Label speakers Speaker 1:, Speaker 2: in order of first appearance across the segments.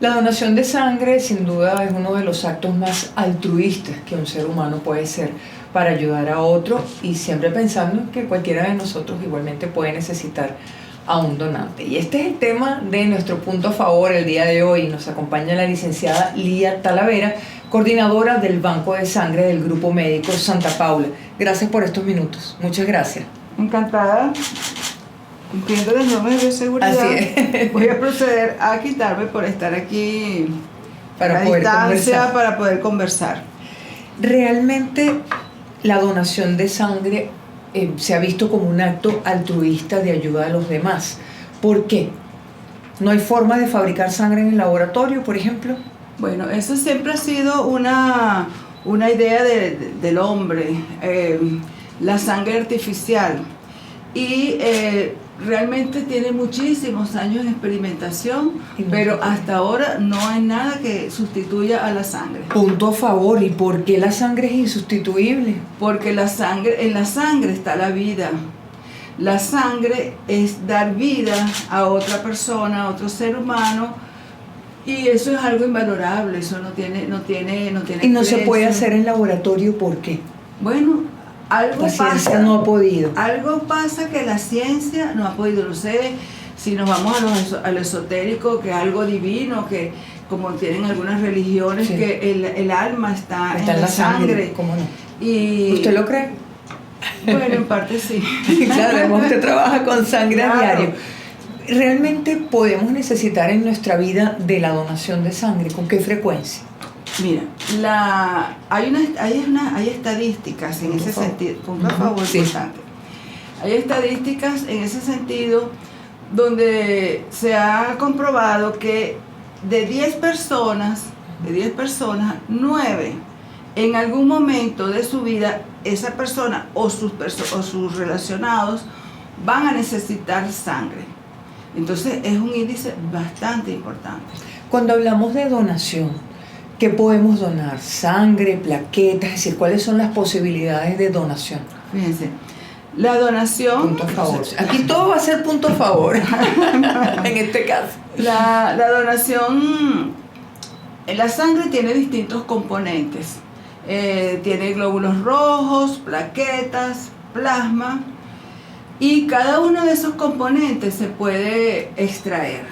Speaker 1: La donación de sangre sin duda es uno de los actos más altruistas que un ser humano puede hacer para ayudar a otro y siempre pensando que cualquiera de nosotros igualmente puede necesitar a un donante. Y este es el tema de nuestro punto a favor el día de hoy. Nos acompaña la licenciada Lía Talavera, coordinadora del Banco de Sangre del Grupo Médico Santa Paula. Gracias por estos minutos. Muchas gracias.
Speaker 2: Encantada. Cumpliendo las normas de bioseguridad,
Speaker 1: Así es.
Speaker 2: voy a proceder a quitarme por estar aquí
Speaker 1: Para
Speaker 2: a
Speaker 1: poder
Speaker 2: distancia
Speaker 1: conversar.
Speaker 2: para poder conversar.
Speaker 1: Realmente la donación de sangre se ha visto como un acto altruista de ayuda a los demás. ¿Por qué? ¿No hay forma de fabricar sangre en el laboratorio, por ejemplo?
Speaker 2: Bueno, eso siempre ha sido una idea del hombre, la sangre artificial. Y realmente tiene muchísimos años de experimentación, pero hasta ahora no hay nada que sustituya a la sangre.
Speaker 1: Punto a favor. ¿Y por qué la sangre es insustituible?
Speaker 2: Porque en la sangre está la vida. La sangre es dar vida a otra persona, a otro ser humano, y eso es algo invalorable. Eso no tiene
Speaker 1: Y no se
Speaker 2: precio.
Speaker 1: puede hacer en laboratorio, ¿por qué?
Speaker 2: Bueno, algo
Speaker 1: La ciencia
Speaker 2: pasa.
Speaker 1: no ha podido.
Speaker 2: Algo pasa que la ciencia no ha podido. No sé si nos vamos a lo esotérico, que es algo divino, que como tienen algunas religiones,
Speaker 1: Sí.
Speaker 2: que el alma está
Speaker 1: Está en la sangre. ¿Cómo no?
Speaker 2: Y
Speaker 1: ¿Usted lo cree?
Speaker 2: bueno, en parte sí.
Speaker 1: Claro, usted trabaja con sangre a
Speaker 2: Claro.
Speaker 1: diario. ¿Realmente podemos necesitar en nuestra vida de la donación de sangre? ¿Con qué frecuencia?
Speaker 2: Mira, hay estadísticas en ese sentido. Punto a favor,
Speaker 1: Sí.
Speaker 2: importante. Hay estadísticas en ese sentido donde se ha comprobado que de 10 personas, 9 en algún momento de su vida, esa persona o sus relacionados van a necesitar sangre. Entonces es un índice bastante importante.
Speaker 1: Cuando hablamos de donación, ¿qué podemos donar? Sangre, plaquetas, es decir, ¿cuáles son las posibilidades de donación?
Speaker 2: Fíjense, la donación...
Speaker 1: Punto a favor. Aquí todo va a ser punto a favor, en este caso.
Speaker 2: La donación, la sangre tiene distintos componentes. Tiene glóbulos rojos, plaquetas, plasma, y cada uno de esos componentes se puede extraer.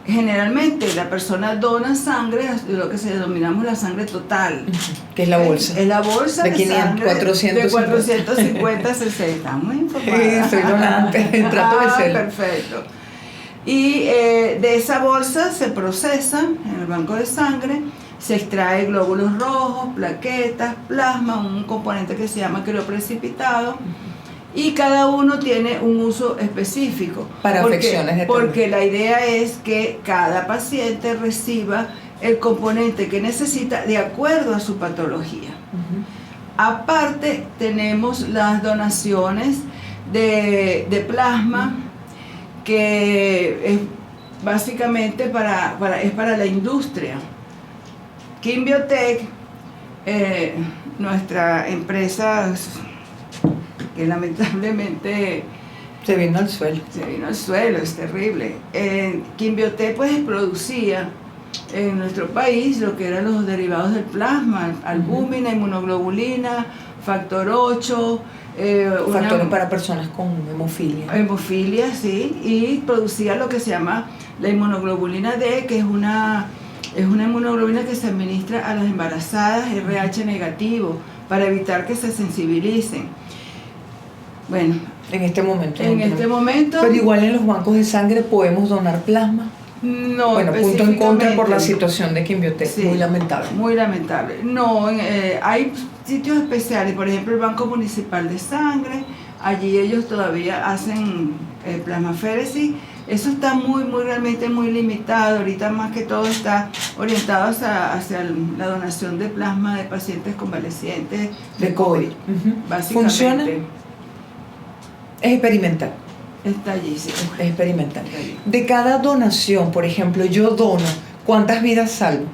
Speaker 2: Generalmente la persona dona sangre, lo que se denominamos la sangre total.
Speaker 1: ¿Qué es la bolsa?
Speaker 2: Es la bolsa
Speaker 1: de
Speaker 2: de
Speaker 1: 500,
Speaker 2: sangre
Speaker 1: 450.
Speaker 2: de 450 cc. Está muy informada.
Speaker 1: Sí, soy donante, trato de serlo.
Speaker 2: Perfecto. Y de esa bolsa se procesa en el banco de sangre, se extrae glóbulos rojos, plaquetas, plasma, un componente que se llama crioprecipitado, y cada uno tiene un uso específico.
Speaker 1: Para afecciones de
Speaker 2: porque la idea es que cada paciente reciba el componente que necesita de acuerdo a su patología. Aparte, tenemos las donaciones de plasma, que es básicamente para la industria. Quimbiotec, nuestra empresa, que lamentablemente
Speaker 1: Se vino al suelo.
Speaker 2: es terrible. Quimbiotec pues producía en nuestro país lo que eran los derivados del plasma, albúmina, inmunoglobulina, factor 8,
Speaker 1: Factores para personas con hemofilia.
Speaker 2: hemofilia, sí, y producía lo que se llama la inmunoglobulina D, que es una inmunoglobulina que se administra a las embarazadas RH negativo para evitar que se sensibilicen. Bueno,
Speaker 1: En este momento.
Speaker 2: en este momento
Speaker 1: Pero igual en los bancos de sangre podemos donar plasma.
Speaker 2: no.
Speaker 1: Bueno, punto en contra por la
Speaker 2: específicamente.
Speaker 1: situación de Quimbiotec.
Speaker 2: Sí,
Speaker 1: Muy lamentable.
Speaker 2: Muy lamentable. No, hay sitios especiales, por ejemplo el Banco Municipal de Sangre, allí ellos todavía hacen plasmaféresis. Eso está realmente muy limitado. Ahorita más que todo está orientado hacia la donación de plasma de pacientes convalecientes de COVID. Básicamente.
Speaker 1: ¿Funciona? Es experimental.
Speaker 2: Está allí, sí.
Speaker 1: Es experimental.
Speaker 2: Está allí.
Speaker 1: De cada donación, por ejemplo, yo dono, ¿cuántas vidas salvo?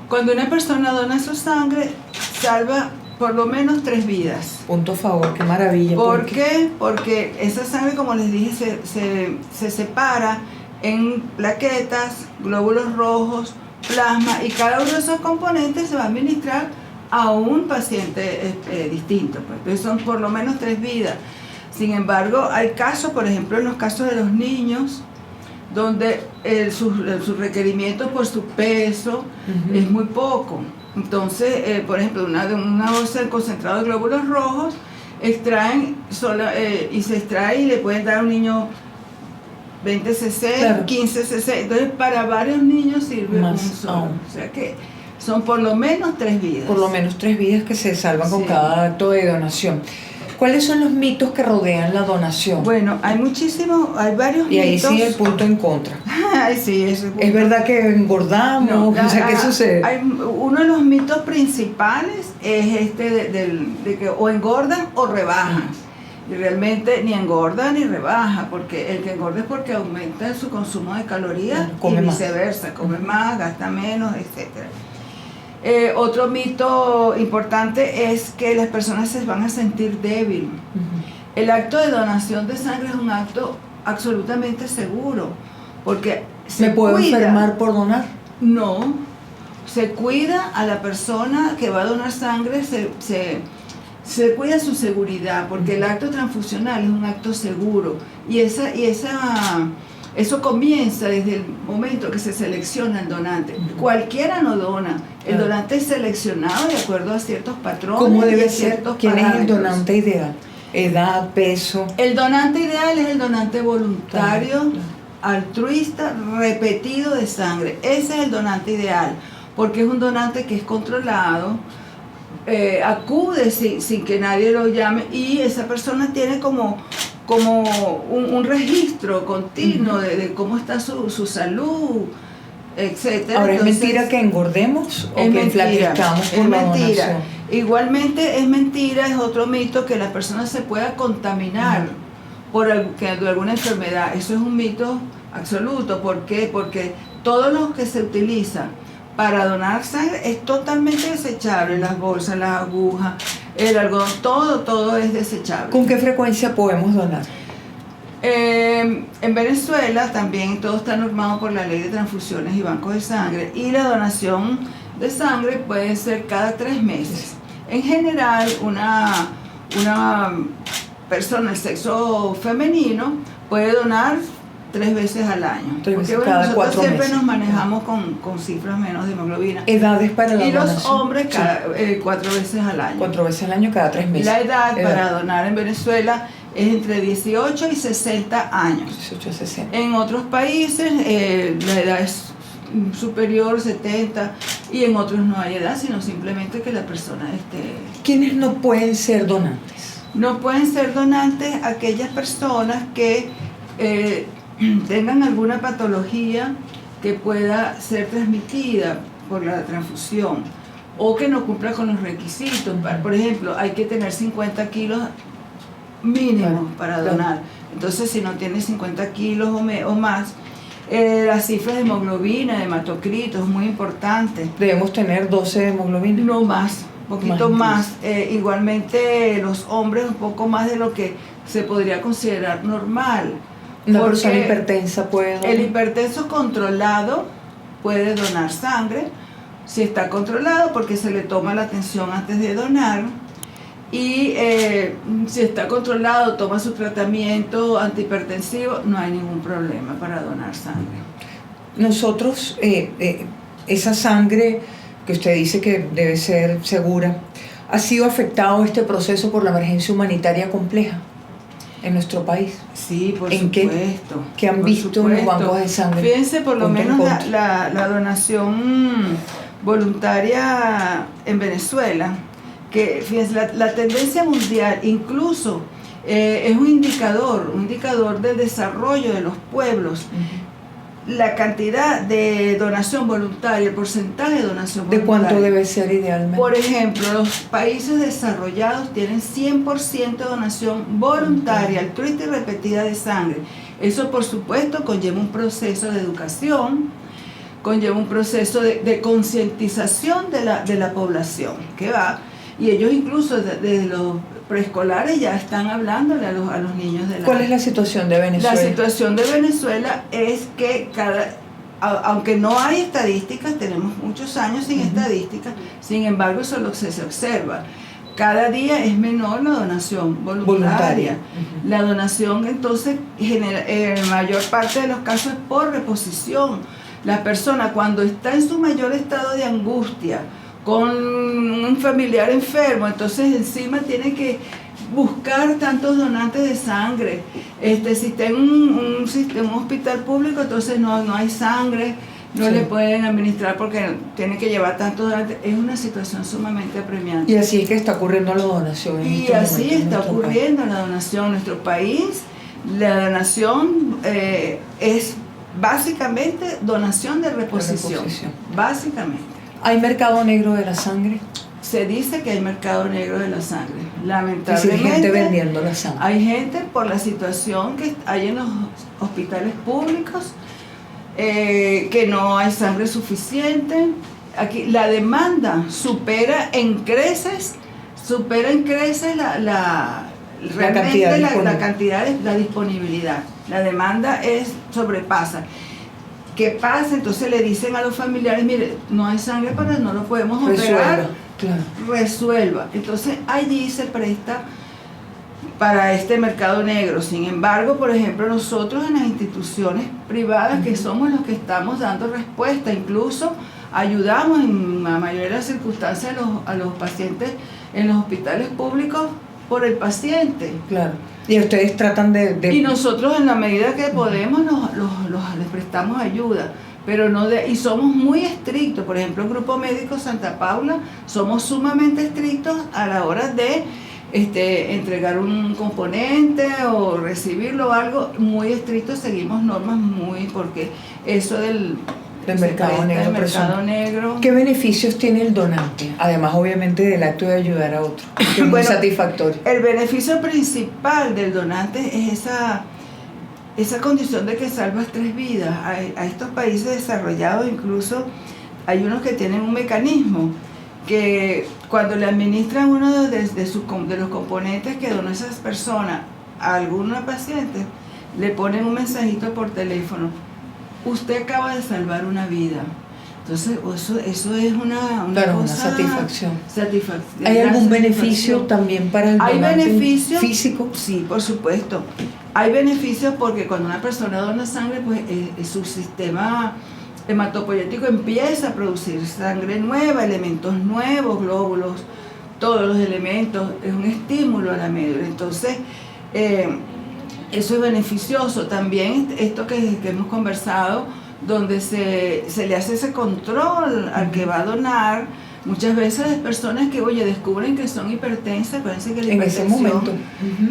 Speaker 2: Cuando una persona dona su sangre, salva por lo menos 3 vidas.
Speaker 1: Punto a favor, qué maravilla.
Speaker 2: ¿Por qué? Porque esa sangre, como les dije, se separa en plaquetas, glóbulos rojos, plasma, y cada uno de esos componentes se va a administrar a un paciente distinto. Pues. Entonces son por lo menos 3 vidas. Sin embargo, hay casos, por ejemplo, en los casos de los niños, donde sus requerimientos por su peso es muy poco. Entonces, por ejemplo, una bolsa de concentrado de glóbulos rojos, extraen y se extrae y le pueden dar a un niño 20 cc, claro. 15 cc. Entonces, para varios niños sirve un solo. O sea que son por lo menos 3 vidas.
Speaker 1: Por lo menos 3 vidas que se salvan con cada acto de donación. ¿Cuáles son los mitos que rodean la donación?
Speaker 2: Bueno, hay varios mitos.
Speaker 1: Y ahí sí el punto en contra.
Speaker 2: Ay, sí, ese punto.
Speaker 1: ¿Es verdad que engordamos? No, o sea, ¿qué sucede?
Speaker 2: Uno de los mitos principales es de que o engordan o rebajan. Y realmente ni engorda ni rebaja, porque el que engorda es porque aumenta su consumo de calorías y viceversa, come más, gasta menos, etcétera. Otro mito importante es que las personas se van a sentir débiles. El acto de donación de sangre es un acto absolutamente seguro, porque
Speaker 1: ¿me puedo enfermar por donar?
Speaker 2: No, se cuida a la persona que va a donar sangre, se cuida su seguridad, porque el acto transfusional es un acto seguro, y eso comienza desde el momento que se selecciona el donante. Cualquiera no dona. El donante es seleccionado de acuerdo a ciertos patrones.
Speaker 1: ¿Cómo debe ser? ¿Quién es el donante ideal? ¿Edad, peso?
Speaker 2: El donante ideal es el donante voluntario, altruista, repetido de sangre. Ese es el donante ideal, porque es un donante que es controlado, acude sin que nadie lo llame, y esa persona tiene como un registro continuo de cómo está su salud, etcétera.
Speaker 1: Ahora, ¿es mentira que engordemos o que enflaquezcamos por la donación?
Speaker 2: Igualmente es mentira, es otro mito, que la persona se pueda contaminar por alguna enfermedad. Eso es un mito absoluto. ¿Por qué? Porque todo lo que se utiliza para donar sangre es totalmente desechable. Las bolsas, las agujas, el algodón, todo es desechable.
Speaker 1: ¿Con qué frecuencia podemos donar?
Speaker 2: En Venezuela también todo está normado por la ley de transfusiones y bancos de sangre, y la donación de sangre puede ser cada 3 meses. En general, una persona del sexo femenino puede donar 3 veces al año. Porque bueno, nosotros siempre nos manejamos con cifras menos de hemoglobina.
Speaker 1: ¿Edades para la donación?
Speaker 2: Y los hombres 4 veces al año.
Speaker 1: 4 veces al año cada 3 meses.
Speaker 2: La edad para donar en Venezuela es entre 18 y 60 años.
Speaker 1: 18 a 60.
Speaker 2: En otros países la edad es superior, 70, y en otros no hay edad, sino simplemente que la persona esté...
Speaker 1: ¿Quiénes no pueden ser donantes?
Speaker 2: No pueden ser donantes aquellas personas que tengan alguna patología que pueda ser transmitida por la transfusión, o que no cumpla con los requisitos. Por ejemplo, hay que tener 50 kilos mínimo para donar. Entonces, si no tiene 50 kilos o más, las cifras de hemoglobina, de hematocrito, es muy importante.
Speaker 1: Debemos tener 12 de hemoglobina.
Speaker 2: No más, un poquito más. Igualmente los hombres un poco más de lo que se podría considerar normal.
Speaker 1: Una persona hipertensa puede donar.
Speaker 2: El hipertenso controlado puede donar sangre, si está controlado, porque se le toma la tensión antes de donar. Y si está controlado, toma su tratamiento antihipertensivo, no hay ningún problema para donar sangre.
Speaker 1: Nosotros, esa sangre que usted dice que debe ser segura, ¿ha sido afectado este proceso por la emergencia humanitaria compleja en nuestro país?
Speaker 2: Sí, por supuesto.
Speaker 1: ¿Qué han visto en los bancos de sangre?
Speaker 2: Fíjense, por lo menos la donación voluntaria en Venezuela, que fíjense, la tendencia mundial incluso es un indicador del desarrollo de los pueblos. La cantidad de donación voluntaria, el porcentaje de donación voluntaria.
Speaker 1: ¿De cuánto debe ser idealmente?
Speaker 2: Por ejemplo, los países desarrollados tienen 100% de donación voluntaria, altruista y repetida de sangre. Eso, por supuesto, conlleva un proceso de educación, conlleva un proceso de concientización de la población, que va. Y ellos incluso desde los preescolares ya están hablándole a los niños de la...
Speaker 1: ¿Cuál es la situación de Venezuela?
Speaker 2: La situación de Venezuela es que aunque no hay estadísticas, tenemos muchos años sin estadísticas, sin embargo eso es lo que se observa. Cada día es menor la donación voluntaria. La donación entonces en mayor parte de los casos es por reposición. La persona cuando está en su mayor estado de angustia, con un familiar enfermo, entonces encima tiene que buscar tantos donantes de sangre. Si está en un hospital público, entonces no hay sangre, no le pueden administrar porque tiene que llevar tantos donantes. Es una situación sumamente apremiante.
Speaker 1: Y así es que está ocurriendo la donación.
Speaker 2: Y así está ocurriendo la donación en nuestro país. La donación es básicamente donación de reposición. Básicamente.
Speaker 1: ¿Hay mercado negro de la sangre?
Speaker 2: Se dice que hay mercado negro de la sangre. Lamentablemente.
Speaker 1: Hay gente vendiendo la sangre.
Speaker 2: Hay gente por la situación que hay en los hospitales públicos, que no hay sangre suficiente. Aquí la demanda supera en creces la cantidad, la disponibilidad. La demanda sobrepasa. ¿Qué pasa? Entonces le dicen a los familiares, mire, no hay sangre no lo podemos operar.
Speaker 1: Claro.
Speaker 2: Resuelva. Entonces allí se presta para este mercado negro. Sin embargo, por ejemplo, nosotros en las instituciones privadas, que somos los que estamos dando respuesta, incluso ayudamos en la mayoría de las circunstancias a los pacientes en los hospitales públicos por el paciente.
Speaker 1: Claro. Y ustedes tratan de...
Speaker 2: Y nosotros en la medida que podemos les prestamos ayuda, pero y somos muy estrictos. Por ejemplo, el Grupo Médico Santa Paula somos sumamente estrictos a la hora de entregar un componente o recibirlo o algo, muy estrictos, seguimos normas porque eso del
Speaker 1: mercado
Speaker 2: negro.
Speaker 1: ¿Qué beneficios tiene el donante? Además, obviamente, del acto de ayudar a otro. Que es muy satisfactorio.
Speaker 2: El beneficio principal del donante es esa condición de que salvas 3 vidas. A estos países desarrollados incluso hay unos que tienen un mecanismo que cuando le administran uno de los componentes que donó esas personas a alguna paciente, le ponen un mensajito por teléfono: usted acaba de salvar una vida. Entonces eso es una
Speaker 1: satisfacción.
Speaker 2: ¿Hay
Speaker 1: algún beneficio también para el donante físico?
Speaker 2: Sí, por supuesto. Hay beneficios porque cuando una persona dona sangre, pues su sistema hematopoyético empieza a producir sangre nueva, elementos nuevos, glóbulos, todos los elementos, es un estímulo a la médula. Entonces, eso es beneficioso. También esto que hemos conversado, donde se le hace ese control al que va a donar. Muchas veces las personas que, descubren que son hipertensas, parece que la hipertensión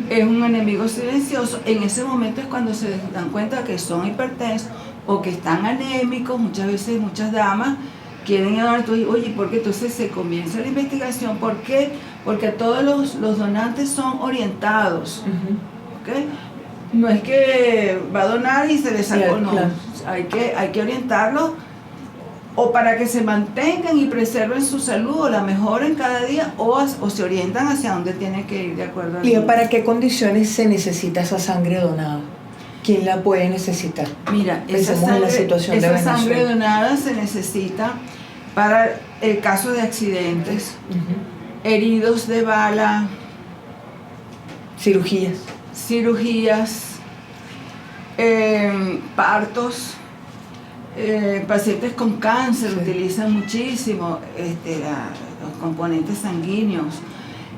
Speaker 2: es un enemigo silencioso. En ese momento es cuando se dan cuenta que son hipertensos o que están anémicos. Muchas veces muchas damas quieren donar, porque entonces se comienza la investigación. ¿Por qué? Porque todos los donantes son orientados. ¿Okay? No es que va a donar y se le sacó, no. Claro. Hay que orientarlos o para que se mantengan y preserven su salud o la mejoren cada día o se orientan hacia dónde tienen que ir de acuerdo a...
Speaker 1: ¿Y para qué condiciones se necesita esa sangre donada? ¿Quién la puede necesitar?
Speaker 2: Mira, esa sangre donada se necesita para el caso de accidentes, heridos de bala,
Speaker 1: cirugías,
Speaker 2: partos, pacientes con cáncer utilizan muchísimo los componentes sanguíneos.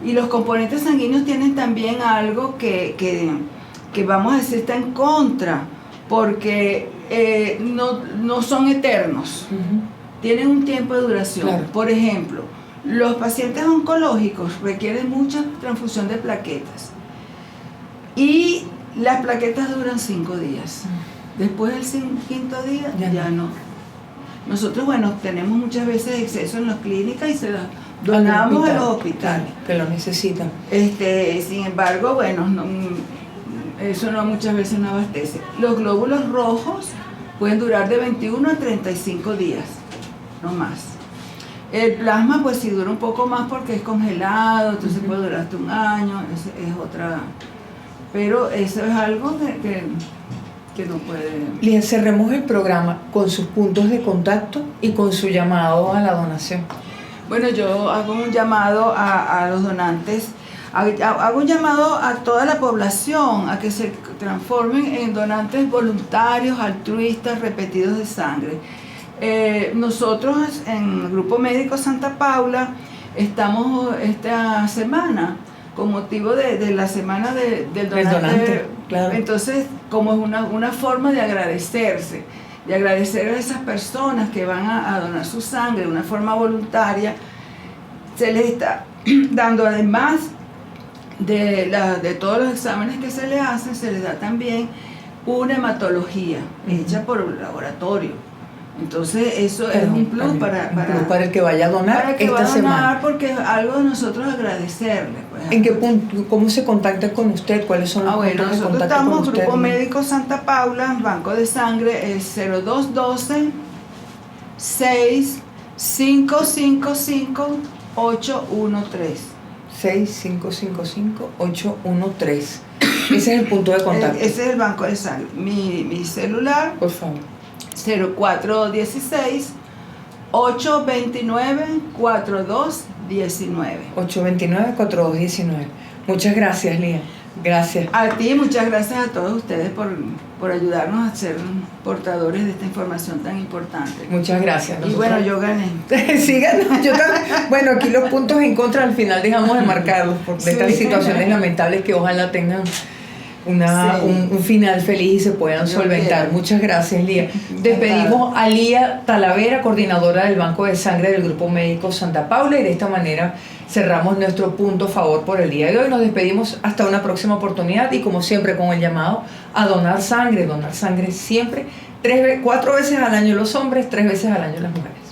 Speaker 2: Y los componentes sanguíneos tienen también algo que vamos a decir está en contra, porque no son eternos, tienen un tiempo de duración. Claro. Por ejemplo, los pacientes oncológicos requieren mucha transfusión de plaquetas y las plaquetas duran 5 días. Después del 5º día ya no. Nosotros, tenemos muchas veces exceso en las clínicas y se las donamos a los hospitales
Speaker 1: que lo necesitan.
Speaker 2: Sin embargo, eso muchas veces no abastece. Los glóbulos rojos pueden durar de 21 a 35 días, no más. El plasma pues sí dura un poco más porque es congelado, entonces puede durar hasta un año, es otra... Pero eso es algo que no puede...
Speaker 1: Lía, cerremos el programa con sus puntos de contacto y con su llamado a la donación.
Speaker 2: Bueno, yo hago un llamado a los donantes, hago un llamado a toda la población a que se transformen en donantes voluntarios, altruistas, repetidos de sangre. Nosotros en el Grupo Médico Santa Paula estamos esta semana con motivo de la semana del donante,
Speaker 1: claro.
Speaker 2: Entonces, como es una forma de agradecerse, de agradecer a esas personas que van a donar su sangre de una forma voluntaria, se les está dando, además de todos los exámenes que se les hacen, se les da también una hematología hecha por un laboratorio. Entonces eso es un plus para
Speaker 1: el que vaya a donar
Speaker 2: para que
Speaker 1: esta
Speaker 2: va a donar,
Speaker 1: semana.
Speaker 2: porque es algo de nosotros agradecerle. Pues.
Speaker 1: ¿En qué punto, cómo se contacta con usted? ¿Cuáles son los puntos de
Speaker 2: Nosotros
Speaker 1: contacto
Speaker 2: estamos
Speaker 1: con usted?
Speaker 2: Grupo Médico Santa Paula, Banco de Sangre, es 0212 6555 813.
Speaker 1: 6555-813. Ese es el punto de contacto.
Speaker 2: Ese es el banco de sangre. Mi celular,
Speaker 1: por favor.
Speaker 2: 0416 829 4219.
Speaker 1: 829-4219. Muchas gracias, Lía. Gracias.
Speaker 2: A ti, muchas gracias a todos ustedes por ayudarnos a ser portadores de esta información tan importante.
Speaker 1: Muchas gracias.
Speaker 2: Y bueno, yo gané.
Speaker 1: Sí, ganó. Yo también. Bueno, aquí los puntos en contra al final dejamos de marcarlos por estas situaciones lamentables que ojalá tengan un final feliz y se puedan solventar. Muchas gracias, Lía. Despedimos a Lía Talavera, coordinadora del Banco de Sangre del Grupo Médico Santa Paula, y de esta manera cerramos nuestro punto a favor por el día de hoy. Nos despedimos hasta una próxima oportunidad y como siempre con el llamado a donar sangre siempre, 4 veces al año los hombres, 3 veces al año las mujeres.